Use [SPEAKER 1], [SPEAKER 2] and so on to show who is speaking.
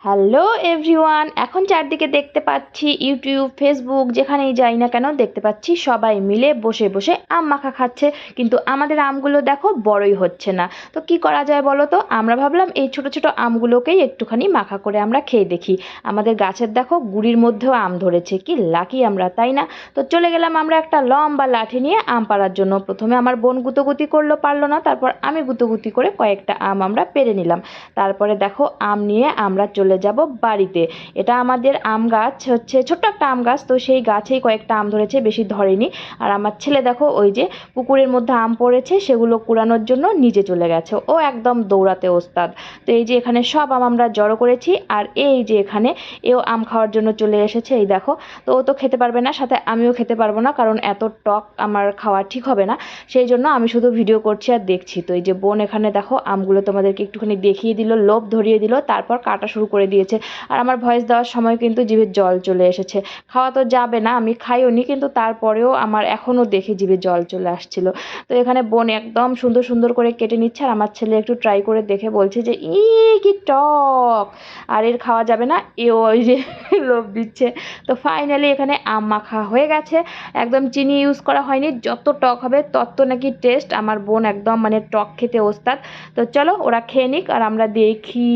[SPEAKER 1] Hello everyone, এখন চারদিকে দেখতে পাচ্ছি ইউটিউব ফেসবুক যেখানেই যাই না কেন দেখতে পাচ্ছি সবাই মিলে বসে বসে আম মাখা খাচ্ছে। কিন্তু আমাদের আমগুলো দেখো বড়ই হচ্ছে না। তো কি করা যায় বলো তো? আমরা ভাবলাম এই ছোট ছোট আমগুলোকেই একটুখানি মাখা করে আমরা খেয়ে দেখি। আমাদের গাছের দেখো গুড়ির মধ্যেও আম ধরেছে, কি লাকি আমরা, তাই না? তো চলে গেলাম আমরা একটা লম্বা লাঠি নিয়ে আম পাড়ার জন্য। প্রথমে আমার বোন গুতোগুতি করলো, পারলো না, তারপর আমি গুতোগুতি করে কয়েকটা আম আমরা পেড়ে নিলাম। তারপরে দেখো আম নিয়ে আমরা চলে যাব বাড়িতে। এটা আমাদের আম গাছ, হচ্ছে ছোট্ট একটা আম গাছ, তো সেই গাছেই কয়েকটা আম ধরেছে, বেশি ধরেনি। আর আমার ছেলে দেখো ওই যে পুকুরের মধ্যে আম পড়েছে সেগুলো কুড়ানোর জন্য নিচে চলে গেছে, ও একদম দৌড়াতে ওস্তাদ। তো এই যে এখানে সব আম আমরা জড়ো করেছি, আর এই যে এখানে এও আম খাওয়ার জন্য চলে এসেছে, এই দেখো। তো ও তো খেতে পারবে না, সাথে আমিও খেতে পারবো না, কারণ এত টক আমার খাওয়া ঠিক হবে না। সেই জন্য আমি শুধু ভিডিও করছি আর দেখছি। তো এই যে বোন এখানে দেখো আমগুলো তোমাদেরকে একটুখানি দেখিয়ে দিল, লোভ ধরিয়ে দিল, তারপর কাটা শুরু করে দিয়েছে। আর আমার ভয়েস দেওয়ার সময় কিন্তু জিভে জল চলে এসেছে। খাওয়া তো যাবে না, আমি খাইও নি, কিন্তু তারপরেও আমার এখনও দেখে জিভে জল চলে আসছিল। তো এখানে বোন একদম সুন্দর সুন্দর করে কেটে নিচ্ছে, আর আমার ছেলে একটু ট্রাই করে দেখে বলছে যে কি টক, আর এর খাওয়া যাবে না, এও ওই যে লোভ দিচ্ছে। তো ফাইনালি এখানে আম মাখা হয়ে গেছে। একদম চিনি ইউজ করা হয়নি, যত টক হবে তত নাকি টেস্ট। আমার বোন একদম মানে টক খেতে ওস্তাদ। তো চলো ওরা খেয়ে নিক আর আমরা দেখি।